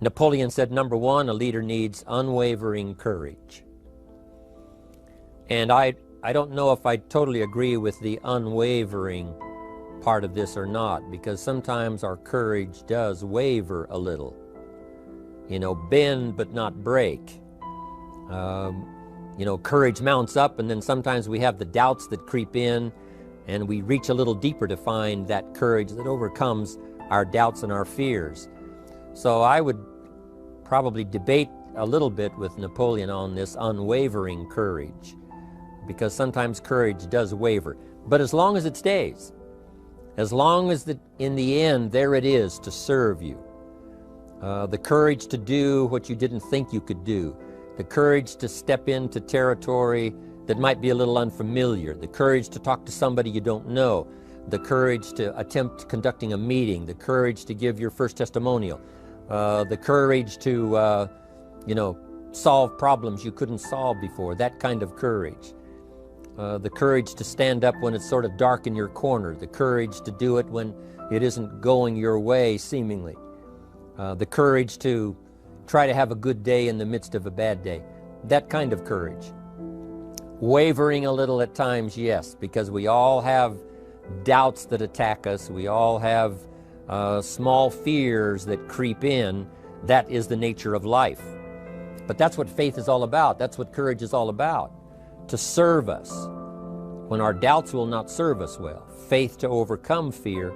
Napoleon said, number one, a leader needs unwavering courage. And I don't know if I totally agree with the unwavering part of this or not, because sometimes our courage does waver a little. You know, bend but not break. You know, courage mounts up, and then sometimes we have the doubts that creep in, and we reach a little deeper to find that courage that overcomes our doubts and our fears. So I would probably debate a little bit with Napoleon on this unwavering courage, because sometimes courage does waver. But as long as it stays, as long as in the end there it is to serve you, the courage to do what you didn't think you could do, the courage to step into territory that might be a little unfamiliar, the courage to talk to somebody you don't know, the courage to attempt conducting a meeting, the courage to give your first testimonial, the courage to, you know, solve problems you couldn't solve before, that kind of courage. The courage to stand up when it's sort of dark in your corner, the courage to do it when it isn't going your way, seemingly. The courage to try to have a good day in the midst of a bad day. That kind of courage. Wavering a little at times, yes, because we all have doubts that attack us. We all have small fears that creep in. That is the nature of life. But that's what faith is all about. That's what courage is all about. To serve us when our doubts will not serve us well. Faith to overcome fear,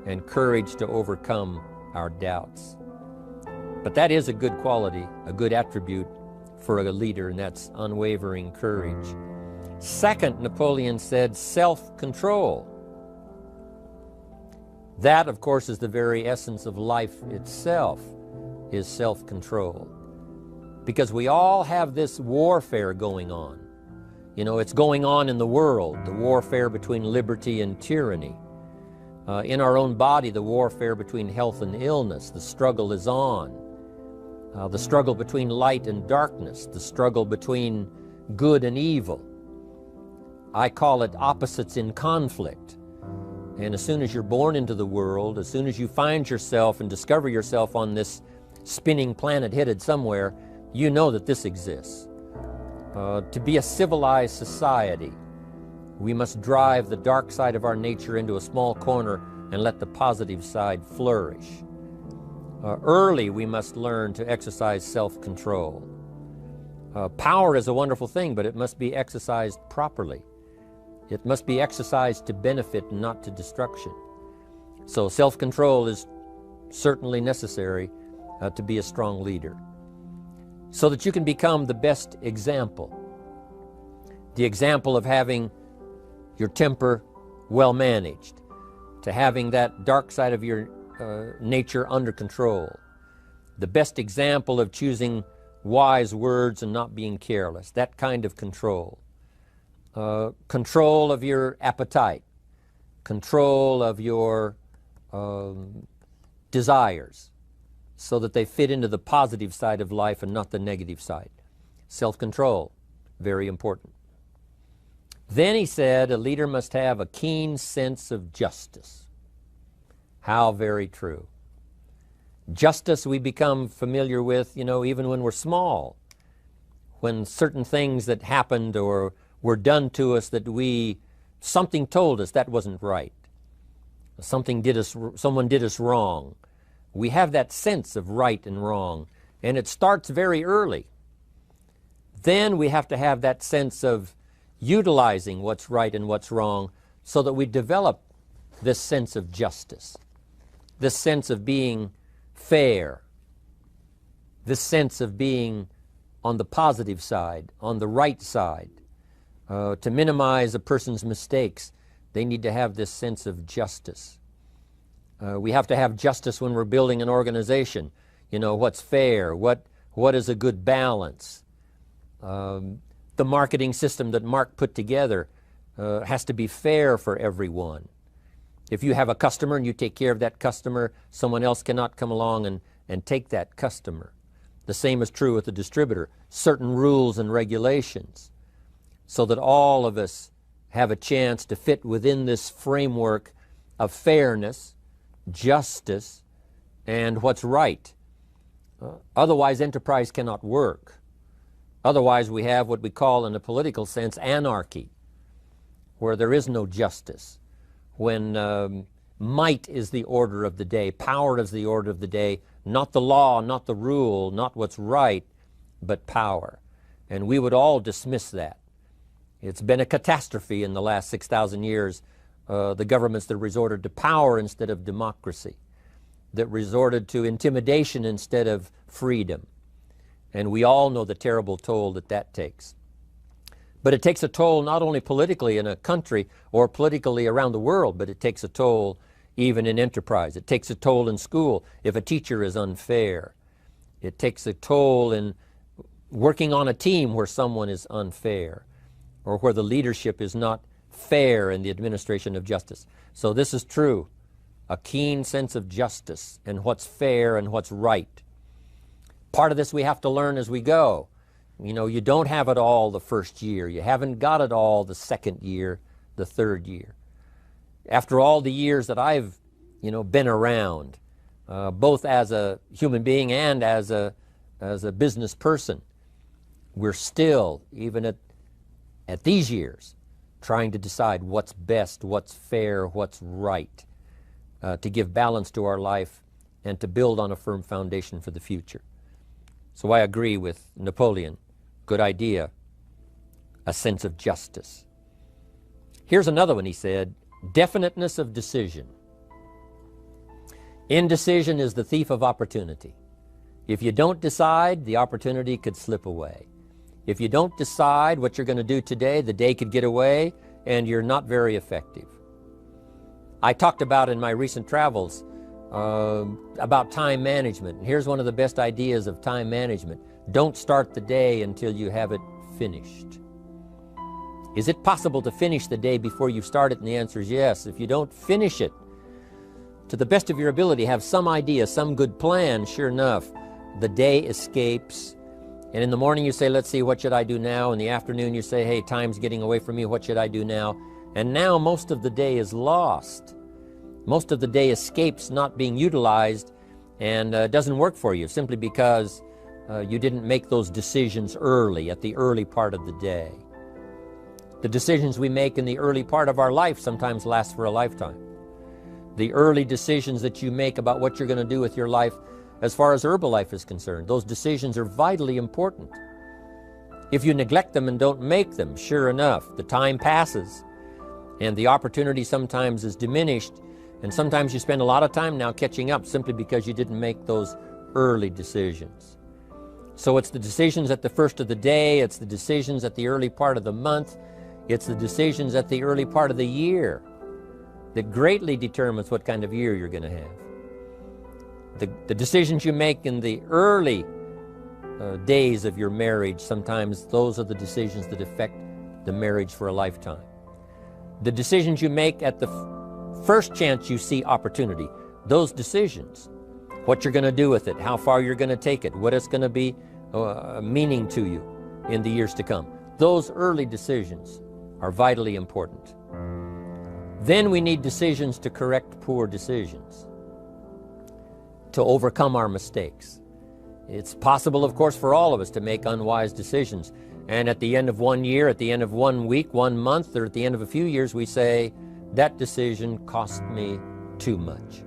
and courage to overcome our doubts. But that is a good quality, a good attribute for a leader, and that's unwavering courage. Second, Napoleon said, self-control. That, of course, is the very essence of life itself, is self-control. Because we all have this warfare going on. You know, it's going on in the world, the warfare between liberty and tyranny. In our own body, the warfare between health and illness, the struggle is on. The struggle between light and darkness, the struggle between good and evil. I call it opposites in conflict. And as soon as you're born into the world, as soon as you find yourself and discover yourself on this spinning planet headed somewhere, you know that this exists. To be a civilized society, we must drive the dark side of our nature into a small corner and let the positive side flourish. Early, we must learn to exercise self-control. Power is a wonderful thing, but it must be exercised properly. It must be exercised to benefit and not to destruction. So self-control is certainly necessary to be a strong leader, so that you can become the best example. The example of having your temper well managed, to having that dark side of your nature under control. The best example of choosing wise words and not being careless, that kind of control. Control of your appetite, control of your desires, so that they fit into the positive side of life and not the negative side. Self-control, very important. Then he said a leader must have a keen sense of justice. How very true. Justice we become familiar with, you know, even when we're small. When certain things that happened or were done to us that something told us that wasn't right. Someone did us wrong. We have that sense of right and wrong, and it starts very early. Then we have to have that sense of utilizing what's right and what's wrong so that we develop this sense of justice, this sense of being fair, this sense of being on the positive side, on the right side. To minimize a person's mistakes, they need to have this sense of justice. We have to have justice when we're building an organization. You know, what's fair, what is a good balance. The marketing system that Mark put together has to be fair for everyone. If you have a customer and you take care of that customer, someone else cannot come along and take that customer. The same is true with the distributor. Certain rules and regulations, so that all of us have a chance to fit within this framework of fairness, justice, and what's right. Otherwise, enterprise cannot work. Otherwise, we have what we call, in a political sense, anarchy, where there is no justice, when might is the order of the day, power is the order of the day, not the law, not the rule, not what's right, but power. And we would all dismiss that. It's been a catastrophe in the last 6,000 years, the governments that resorted to power instead of democracy, that resorted to intimidation instead of freedom. And we all know the terrible toll that that takes. But it takes a toll not only politically in a country or politically around the world, but it takes a toll even in enterprise. It takes a toll in school if a teacher is unfair. It takes a toll in working on a team where someone is unfair, or where the leadership is not fair in the administration of justice. So this is true, a keen sense of justice and what's fair and what's right. Part of this we have to learn as we go. You know, you don't have it all the first year. You haven't got it all the second year, the third year. After all the years that I've, been around, both as a human being and as a business person, we're still, even at these years, trying to decide what's best, what's fair, what's right, to give balance to our life and to build on a firm foundation for the future. So I agree with Napoleon. Good idea. A sense of justice. Here's another one, he said. Definiteness of decision. Indecision is the thief of opportunity. If you don't decide, the opportunity could slip away. If you don't decide what you're going to do today, the day could get away and you're not very effective. I talked about in my recent travels about time management. And here's one of the best ideas of time management. Don't start the day until you have it finished. Is it possible to finish the day before you start it? And the answer is yes. If you don't finish it to the best of your ability, have some idea, some good plan, sure enough, the day escapes. And in the morning you say, let's see, what should I do now? In the afternoon you say, hey, time's getting away from me, what should I do now? And now most of the day is lost. Most of the day escapes not being utilized and doesn't work for you simply because you didn't make those decisions early, at the early part of the day. The decisions we make in the early part of our life sometimes last for a lifetime. The early decisions that you make about what you're going to do with your life as far as Herbalife is concerned, those decisions are vitally important. If you neglect them and don't make them, sure enough, the time passes and the opportunity sometimes is diminished. And sometimes you spend a lot of time now catching up simply because you didn't make those early decisions. So it's the decisions at the first of the day, it's the decisions at the early part of the month, it's the decisions at the early part of the year that greatly determines what kind of year you're going to have. The decisions you make in the early days of your marriage, sometimes those are the decisions that affect the marriage for a lifetime. The decisions you make at the first chance you see opportunity, those decisions, what you're going to do with it, how far you're going to take it, what it's going to be meaning to you in the years to come. Those early decisions are vitally important. Then we need decisions to correct poor decisions, to overcome our mistakes. It's possible, of course, for all of us to make unwise decisions. And at the end of 1 year, at the end of 1 week, 1 month, or at the end of a few years, we say, that decision cost me too much.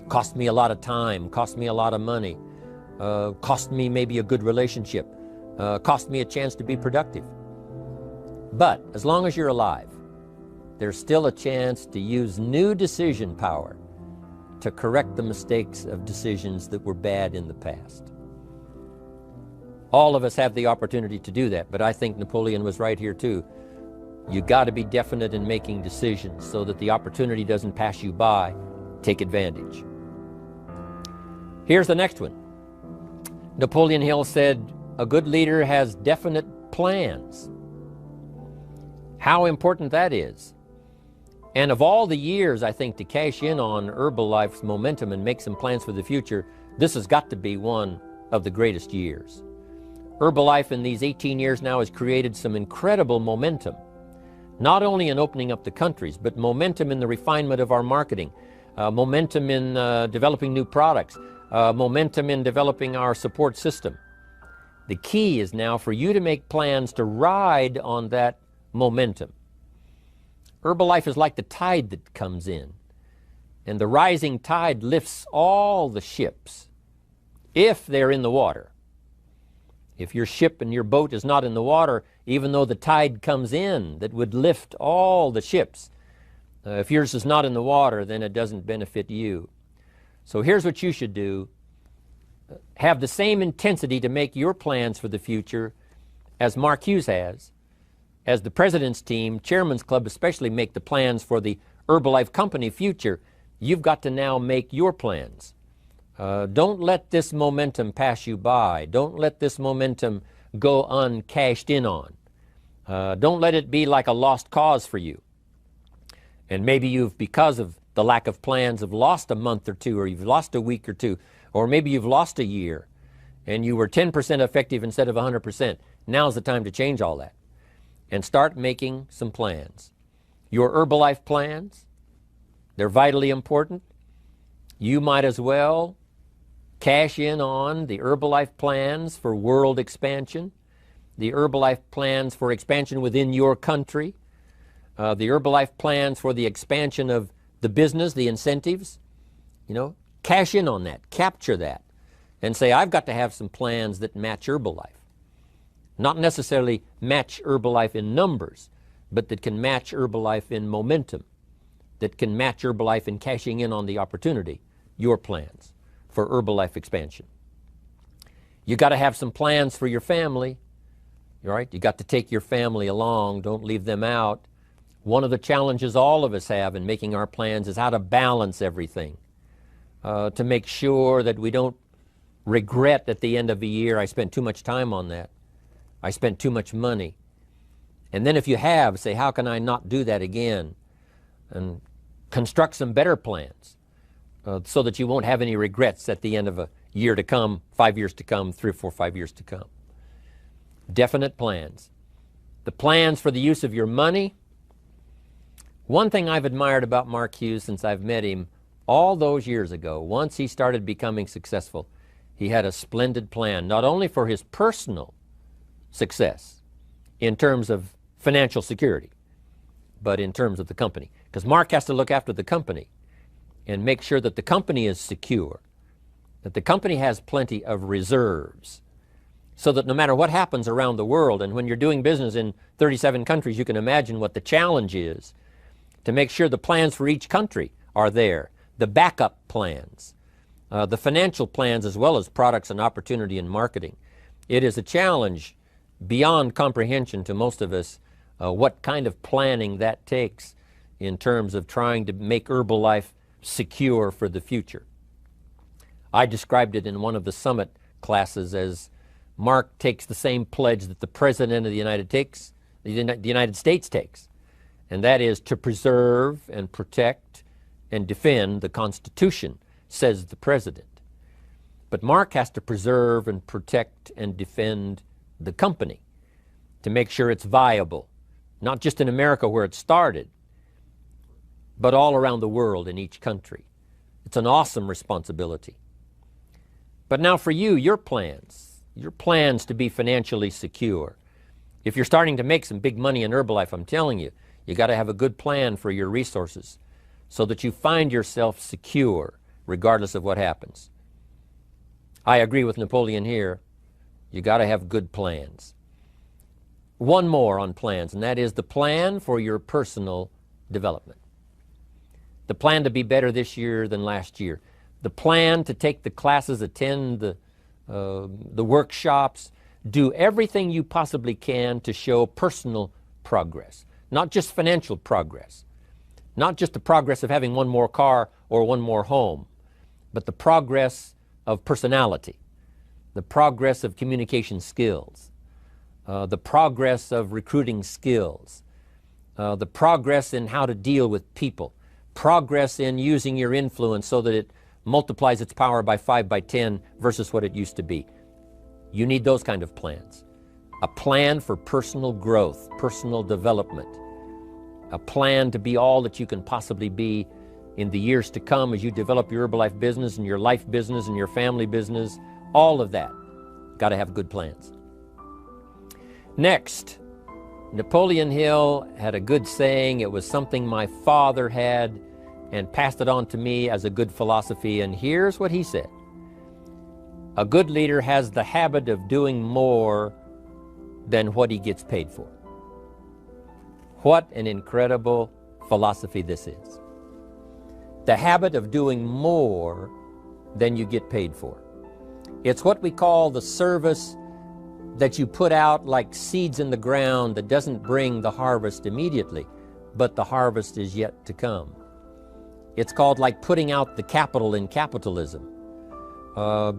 Cost me a lot of time, cost me a lot of money, cost me maybe a good relationship, cost me a chance to be productive. But as long as you're alive, there's still a chance to use new decision power to correct the mistakes of decisions that were bad in the past. All of us have the opportunity to do that, but I think Napoleon was right here too. You got to be definite in making decisions so that the opportunity doesn't pass you by. Take advantage. Here's the next one. Napoleon Hill said, a good leader has definite plans. How important that is. And of all the years, I think, to cash in on Herbalife's momentum and make some plans for the future, this has got to be one of the greatest years. Herbalife in these 18 years now has created some incredible momentum, not only in opening up the countries, but momentum in the refinement of our marketing, momentum in developing new products, momentum in developing our support system. The key is now for you to make plans to ride on that momentum. Herbalife is like the tide that comes in, and the rising tide lifts all the ships if they're in the water. If your ship and your boat is not in the water, even though the tide comes in that would lift all the ships, if yours is not in the water, then it doesn't benefit you. So here's what you should do. Have the same intensity to make your plans for the future as Mark Hughes has. As the President's team, Chairman's Club especially, make the plans for the Herbalife company future, you've got to now make your plans. Don't let this momentum pass you by. Don't let this momentum go uncashed in on. Don't let it be like a lost cause for you. And maybe you've, because of the lack of plans, have lost a month or two, or you've lost a week or two, or maybe you've lost a year, and you were 10% effective instead of 100%. Now's the time to change all that and start making some plans. Your Herbalife plans, they're vitally important. You might as well cash in on the Herbalife plans for world expansion, the Herbalife plans for expansion within your country, the Herbalife plans for the expansion of the business, the incentives. Cash in on that, capture that, and say, I've got to have some plans that match Herbalife. Not necessarily match Herbalife in numbers, but that can match Herbalife in momentum, that can match Herbalife in cashing in on the opportunity, your plans for Herbalife expansion. You got to have some plans for your family, right? You got to take your family along, don't leave them out. One of the challenges all of us have in making our plans is how to balance everything, to make sure that we don't regret at the end of the year, I spent too much time on that. I spent too much money. And then if you have, say, how can I not do that again? And construct some better plans so that you won't have any regrets at the end of a year to come, 5 years to come, 3 or 4, 5 years to come. Definite plans. The plans for the use of your money. One thing I've admired about Mark Hughes since I've met him all those years ago, once he started becoming successful, he had a splendid plan, not only for his personal success in terms of financial security, but in terms of the company. Because Mark has to look after the company and make sure that the company is secure, that the company has plenty of reserves, so that no matter what happens around the world, and when you're doing business in 37 countries, you can imagine what the challenge is to make sure the plans for each country are there, the backup plans, the financial plans, as well as products and opportunity and marketing. It is a challenge beyond comprehension to most of us what kind of planning that takes in terms of trying to make Herbalife secure for the future. I described it in one of the summit classes as Mark takes the same pledge that the President of the United States takes, and that is to preserve and protect and defend the Constitution, says the President. But Mark has to preserve and protect and defend the company to make sure it's viable, not just in America where it started, but all around the world in each country. It's an awesome responsibility. But now for you, your plans to be financially secure. If you're starting to make some big money in Herbalife, I'm telling you, you got to have a good plan for your resources so that you find yourself secure regardless of what happens. I agree with Napoleon here. You got to have good plans. One more on plans, and that is the plan for your personal development. The plan to be better this year than last year. The plan to take the classes, attend the workshops, do everything you possibly can to show personal progress, not just financial progress, not just the progress of having one more car or one more home, but the progress of personality, the progress of communication skills, the progress of recruiting skills, the progress in how to deal with people, progress in using your influence so that it multiplies its power by 5 by 10 versus what it used to be. You need those kind of plans. A plan for personal growth, personal development, a plan to be all that you can possibly be in the years to come as you develop your Herbalife business and your life business and your family business, all of that. Got to have good plans. Next, Napoleon Hill had a good saying. It was something my father had and passed it on to me as a good philosophy. And here's what he said. A good leader has the habit of doing more than what he gets paid for. What an incredible philosophy this is. The habit of doing more than you get paid for. It's what we call the service that you put out like seeds in the ground that doesn't bring the harvest immediately, but the harvest is yet to come. It's called like putting out the capital in capitalism.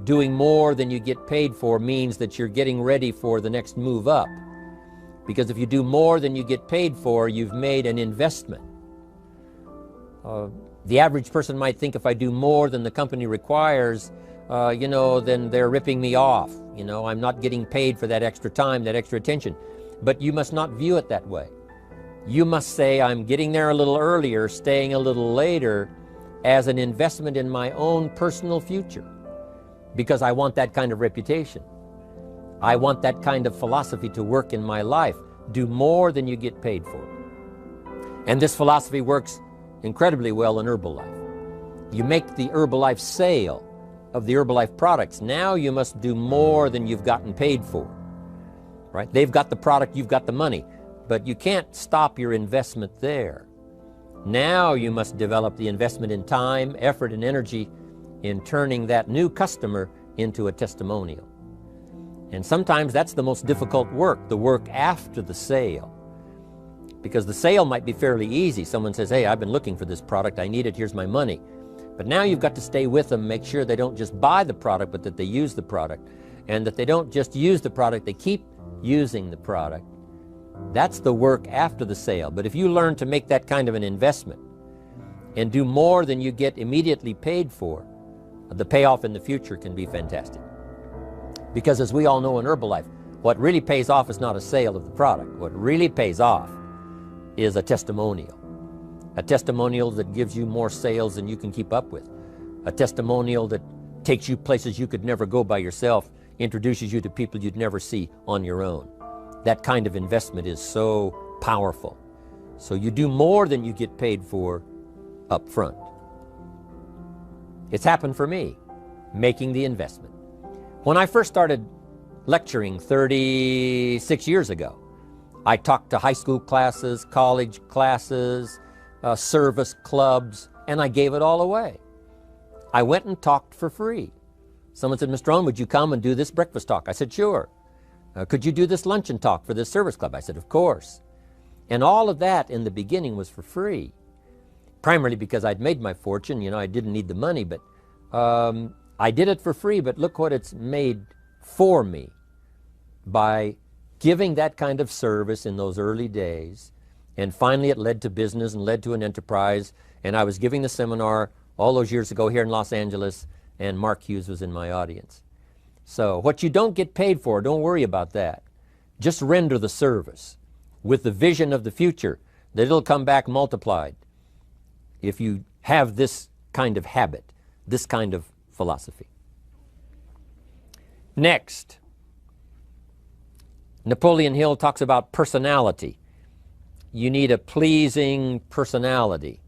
Doing more than you get paid for means that you're getting ready for the next move up. Because if you do more than you get paid for, you've made an investment. The average person might think if I do more than the company requires, then they're ripping me off. I'm not getting paid for that extra time, that extra attention. But you must not view it that way. You must say, I'm getting there a little earlier, staying a little later, as an investment in my own personal future. Because I want that kind of reputation. I want that kind of philosophy to work in my life. Do more than you get paid for. And this philosophy works incredibly well in Herbalife. You make the Herbalife sale of the Herbalife products. Now you must do more than you've gotten paid for. Right? They've got the product, you've got the money. But you can't stop your investment there. Now you must develop the investment in time, effort, and energy in turning that new customer into a testimonial. And sometimes that's the most difficult work, the work after the sale. Because the sale might be fairly easy. Someone says, hey, I've been looking for this product, I need it, here's my money. But now you've got to stay with them, make sure they don't just buy the product, but that they use the product. And that they don't just use the product, they keep using the product. That's the work after the sale. But if you learn to make that kind of an investment and do more than you get immediately paid for, the payoff in the future can be fantastic. Because as we all know in Herbalife, what really pays off is not a sale of the product. What really pays off is a testimonial. A testimonial that gives you more sales than you can keep up with. A testimonial that takes you places you could never go by yourself, introduces you to people you'd never see on your own. That kind of investment is so powerful. So you do more than you get paid for up front. It's happened for me, making the investment. When I first started lecturing 36 years ago, I talked to high school classes, college classes, service clubs, and I gave it all away. I went and talked for free. Someone said, Mr. Rohn, would you come and do this breakfast talk? I said, sure. Could you do this luncheon talk for this service club? I said, of course. And all of that in the beginning was for free. Primarily because I'd made my fortune. I didn't need the money, but I did it for free. But look what it's made for me by giving that kind of service in those early days. And finally it led to business and led to an enterprise. And I was giving the seminar all those years ago here in Los Angeles, and Mark Hughes was in my audience. So what you don't get paid for, don't worry about that. Just render the service with the vision of the future that it'll come back multiplied if you have this kind of habit, this kind of philosophy. Next, Napoleon Hill talks about personality. You need a pleasing personality.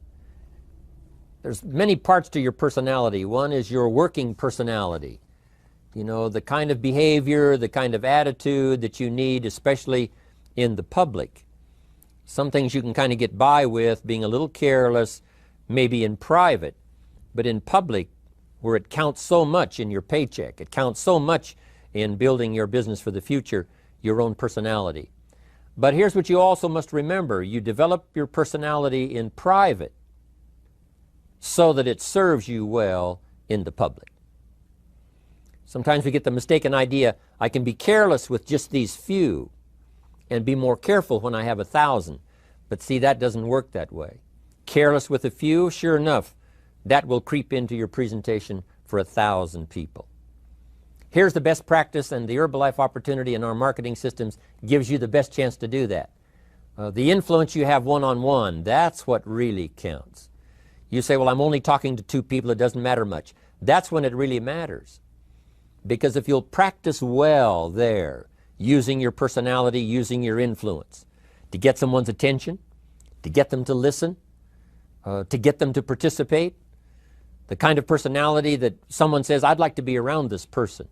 There's many parts to your personality. One is your working personality. The kind of behavior, the kind of attitude that you need, especially in the public. Some things you can kind of get by with, being a little careless, maybe in private, but in public, where it counts so much in your paycheck, it counts so much in building your business for the future, your own personality. But here's what you also must remember. You develop your personality in private so that it serves you well in the public. Sometimes we get the mistaken idea, I can be careless with just these few and be more careful when I have 1,000. But see, that doesn't work that way. Careless with a few, sure enough, that will creep into your presentation for 1,000 people. Here's the best practice, and the Herbalife opportunity in our marketing systems gives you the best chance to do that. The influence you have one-on-one, that's what really counts. You say, well, I'm only talking to 2 people, it doesn't matter much. That's when it really matters. Because if you'll practice well there, using your personality, using your influence, to get someone's attention, to get them to listen, to get them to participate, the kind of personality that someone says, I'd like to be around this person.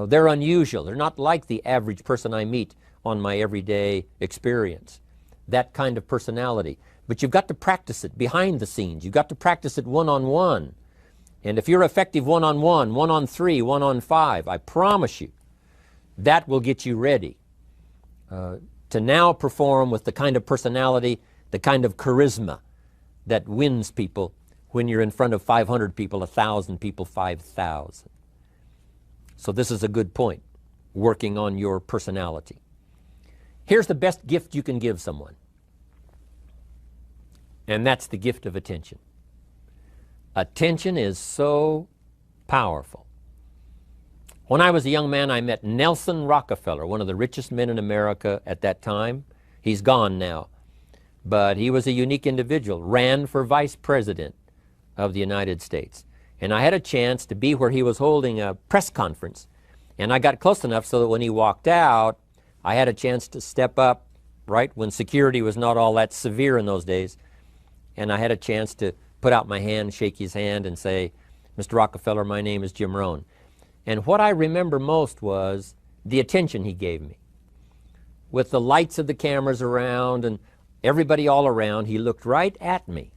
They're unusual. They're not like the average person I meet on my everyday experience. That kind of personality. But you've got to practice it behind the scenes. You've got to practice it one-on-one. And if you're effective one-on-one, 1-on-3, 1-on-5, I promise you, that will get you ready to now perform with the kind of personality, the kind of charisma that wins people when you're in front of 500 people, 1,000 people, 5,000. So this is a good point, working on your personality. Here's the best gift you can give someone, and that's the gift of attention. Attention is so powerful. When I was a young man, I met Nelson Rockefeller, one of the richest men in America at that time. He's gone now, but he was a unique individual, ran for vice president of the United States. And I had a chance to be where he was holding a press conference, and I got close enough so that when he walked out, I had a chance to step up, right, when security was not all that severe in those days, and I had a chance to put out my hand, shake his hand, and say, Mr. Rockefeller, my name is Jim Rohn. And what I remember most was the attention he gave me. With the lights of the cameras around and everybody all around, he looked right at me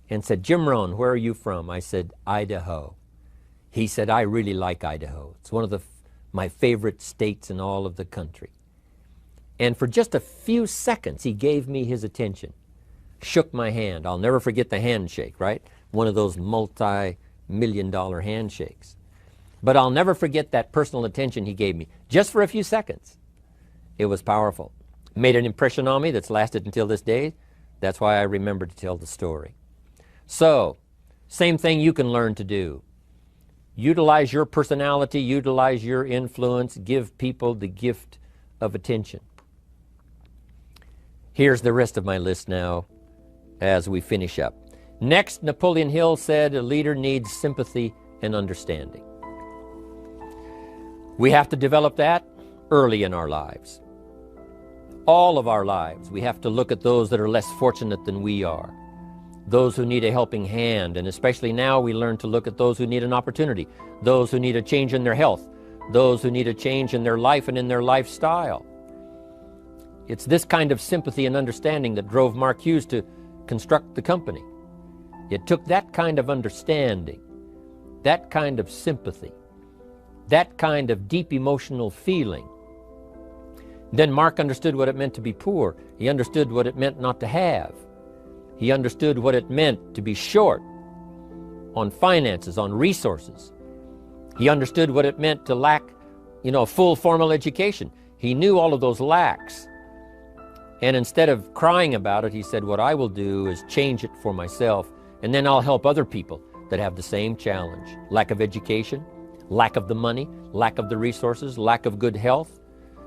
and said, Jim Rohn, where are you from? I said, Idaho. He said, I really like Idaho. It's one of my favorite states in all of the country. And for just a few seconds, he gave me his attention, shook my hand. I'll never forget the handshake, right? One of those multi-million-dollar handshakes. But I'll never forget that personal attention he gave me, just for a few seconds. It was powerful. Made an impression on me that's lasted until this day. That's why I remember to tell the story. So, same thing you can learn to do. Utilize your personality, utilize your influence, give people the gift of attention. Here's the rest of my list now as we finish up. Next, Napoleon Hill said a leader needs sympathy and understanding. We have to develop that early in our lives. All of our lives, we have to look at those that are less fortunate than we are. Those who need a helping hand, and especially now we learn to look at those who need an opportunity, those who need a change in their health, those who need a change in their life and in their lifestyle. It's this kind of sympathy and understanding that drove Mark Hughes to construct the company. It took that kind of understanding, that kind of sympathy, that kind of deep emotional feeling. Then Mark understood what it meant to be poor. He understood what it meant not to have. He understood what it meant to be short on finances, on resources. He understood what it meant to lack, a full formal education. He knew all of those lacks. And instead of crying about it, he said, what I will do is change it for myself, and then I'll help other people that have the same challenge. Lack of education, lack of the money, lack of the resources, lack of good health,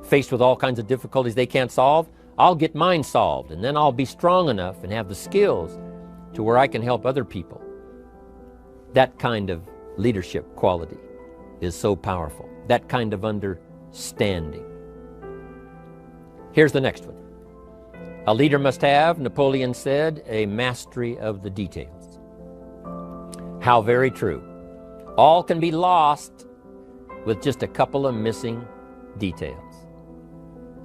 faced with all kinds of difficulties they can't solve. I'll get mine solved, and then I'll be strong enough and have the skills to where I can help other people. That kind of leadership quality is so powerful. That kind of understanding. Here's the next one. A leader must have, Napoleon said, a mastery of the details. How very true. All can be lost with just a couple of missing details.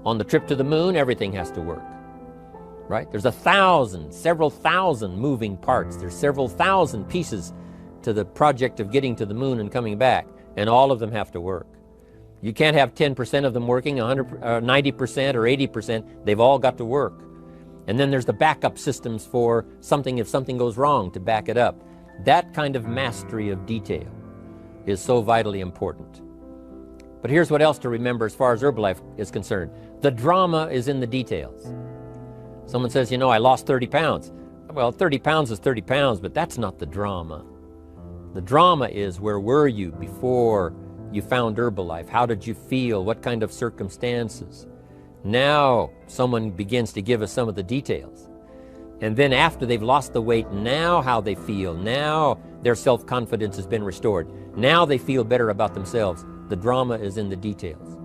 On the trip to the moon, everything has to work, right? There's several thousand moving parts. There's several thousand pieces to the project of getting to the moon and coming back, and all of them have to work. You can't have 10% of them working, 90% or 80%. They've all got to work. And then there's the backup systems for something if something goes wrong to back it up. That kind of mastery of detail is so vitally important. But here's what else to remember as far as Herbalife is concerned. The drama is in the details. Someone says, I lost 30 pounds. Well, 30 pounds is 30 pounds, but that's not the drama. The drama is, where were you before you found Herbalife? How did you feel? What kind of circumstances? Now someone begins to give us some of the details. And then after they've lost the weight, now how they feel, now their self-confidence has been restored. Now they feel better about themselves. The drama is in the details.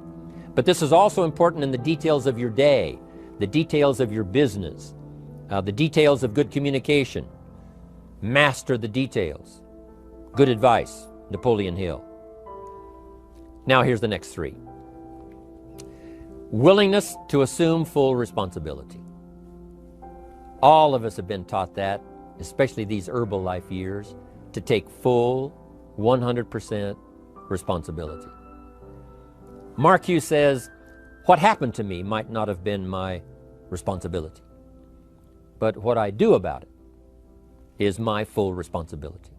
But this is also important in the details of your day, the details of your business, the details of good communication. Master the details. Good advice, Napoleon Hill. Now here's the next three. Willingness to assume full responsibility. All of us have been taught that, especially these Herbalife years, to take full 100% responsibility. Mark Hughes says, what happened to me might not have been my responsibility, but what I do about it is my full responsibility.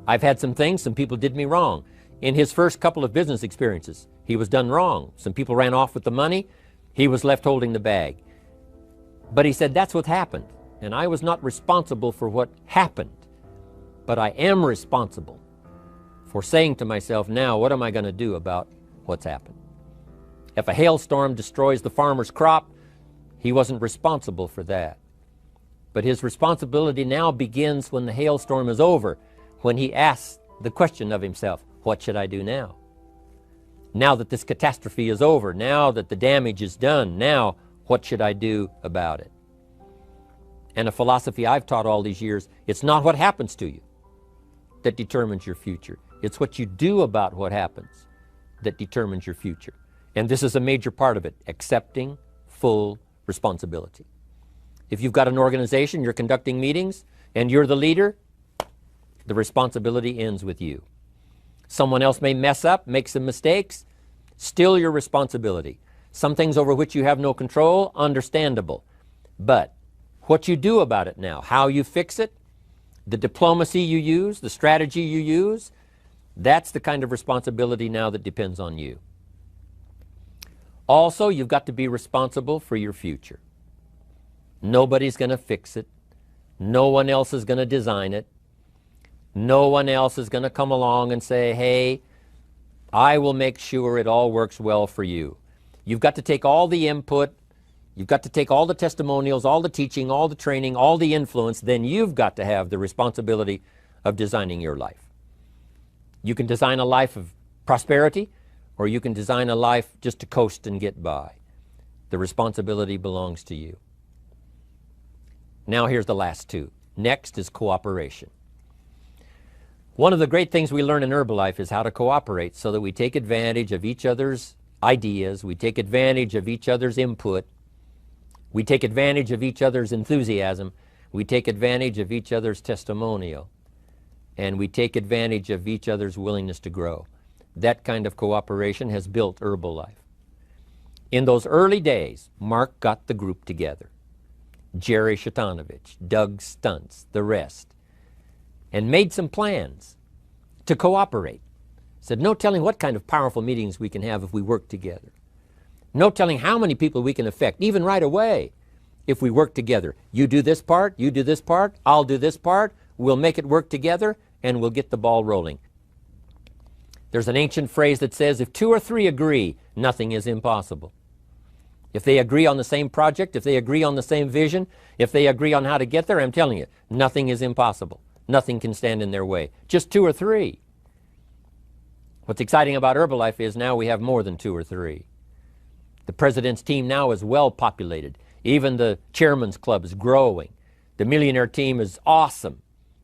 I've had some things, some people did me wrong. In his first couple of business experiences, he was done wrong. Some people ran off with the money. He was left holding the bag. But he said, that's what happened. And I was not responsible for what happened. But I am responsible for saying to myself, now, what am I going to do about what's happened? If a hailstorm destroys the farmer's crop, he wasn't responsible for that. But his responsibility now begins when the hailstorm is over, when he asks the question of himself, what should I do now? Now that this catastrophe is over, now that the damage is done, now what should I do about it? And a philosophy I've taught all these years, it's not what happens to you that determines your future. It's what you do about what happens that determines your future. And this is a major part of it, accepting full responsibility. If you've got an organization, you're conducting meetings, and you're the leader, the responsibility ends with you. Someone else may mess up, make some mistakes, still your responsibility. Some things over which you have no control, understandable. But what you do about it now, how you fix it, the diplomacy you use, the strategy you use, that's the kind of responsibility now that depends on you. Also, you've got to be responsible for your future. Nobody's going to fix it. No one else is going to design it. No one else is going to come along and say, hey, I will make sure it all works well for you. You've got to take all the input, you've got to take all the testimonials, all the teaching, all the training, all the influence, then you've got to have the responsibility of designing your life. You can design a life of prosperity, or you can design a life just to coast and get by. The responsibility belongs to you. Now here's the last two. Next is cooperation. One of the great things we learn in Herbalife is how to cooperate so that we take advantage of each other's ideas, we take advantage of each other's input, we take advantage of each other's enthusiasm, we take advantage of each other's testimonial, and we take advantage of each other's willingness to grow. That kind of cooperation has built Herbalife. In those early days, Mark got the group together. Jerry Shatanovich, Doug Stuntz, the rest, and made some plans to cooperate. Said, no telling what kind of powerful meetings we can have if we work together. No telling how many people we can affect, even right away, if we work together. You do this part, you do this part, I'll do this part, we'll make it work together, and we'll get the ball rolling. There's an ancient phrase that says, if two or three agree, nothing is impossible. If they agree on the same project, if they agree on the same vision, if they agree on how to get there, I'm telling you, nothing is impossible. Nothing can stand in their way. Just two or three. What's exciting about Herbalife is now we have more than two or three. The president's team now is well populated. Even the chairman's club is growing. The millionaire team is awesome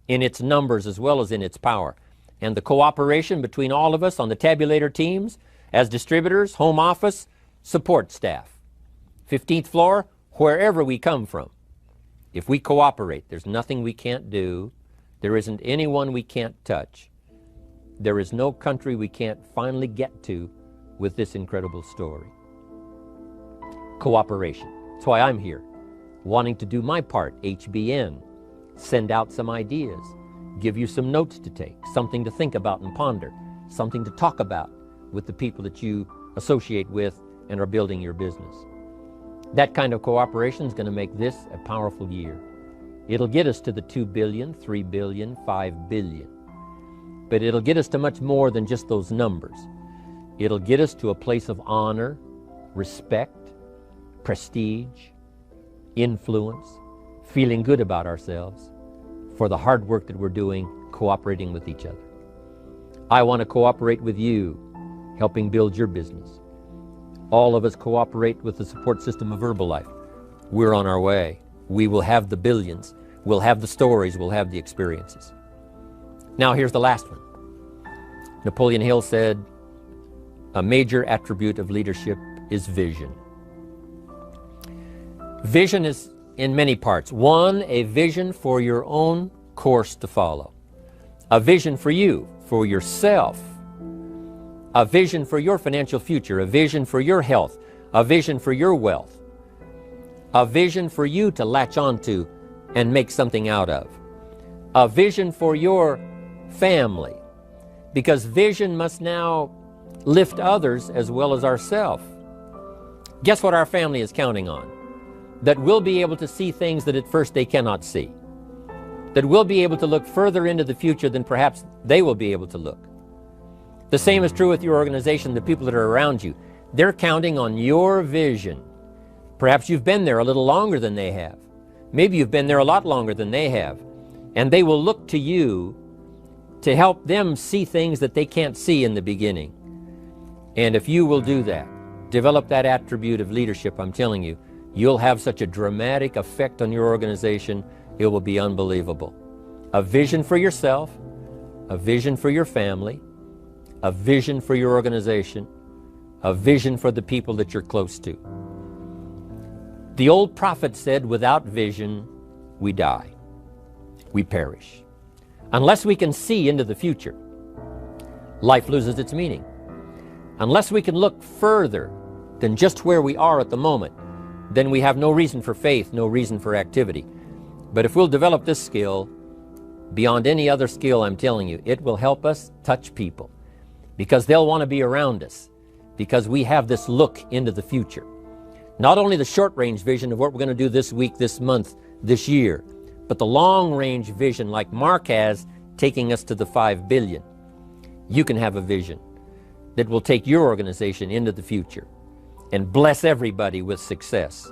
in its numbers as well as in its power. And the cooperation between all of us on the tabulator teams, as distributors, home office, support staff, 15th floor, wherever we come from. If we cooperate, there's nothing we can't do. There isn't anyone we can't touch. There is no country we can't finally get to with this incredible story. Cooperation. That's why I'm here, wanting to do my part, HBN, send out some ideas, give you some notes to take, something to think about and ponder, something to talk about with the people that you associate with and are building your business. That kind of cooperation is going to make this a powerful year. It'll get us to the 2 billion, 3 billion, 5 billion. But it'll get us to much more than just those numbers. It'll get us to a place of honor, respect, prestige, influence, feeling good about ourselves for the hard work that we're doing, cooperating with each other. I want to cooperate with you, helping build your business. All of us cooperate with the support system of Herbalife. We're on our way. We will have the billions. We'll have the stories. We'll have the experiences. Now here's the last one. Napoleon Hill said, a major attribute of leadership is vision. Vision is in many parts. One, a vision for your own course to follow. A vision for you, for yourself. A vision for your financial future. A vision for your health. A vision for your wealth. A vision for you to latch onto and make something out of. A vision for your family. Because vision must now lift others as well as ourselves. Guess what our family is counting on? That we'll be able to see things that at first they cannot see. That we'll be able to look further into the future than perhaps they will be able to look. The same is true with your organization, the people that are around you. They're counting on your vision. Perhaps you've been there a little longer than they have. Maybe you've been there a lot longer than they have. And they will look to you to help them see things that they can't see in the beginning. And if you will do that, develop that attribute of leadership, I'm telling you, you'll have such a dramatic effect on your organization, it will be unbelievable. A vision for yourself, a vision for your family, a vision for your organization, a vision for the people that you're close to. The old prophet said, without vision, we die. We perish. Unless we can see into the future, life loses its meaning. Unless we can look further than just where we are at the moment, then we have no reason for faith, no reason for activity. But if we'll develop this skill, beyond any other skill, I'm telling you, it will help us touch people because they'll want to be around us because we have this look into the future. Not only the short-range vision of what we're going to do this week, this month, this year, but the long-range vision like Mark has, taking us to the 5 billion. You can have a vision that will take your organization into the future and bless everybody with success.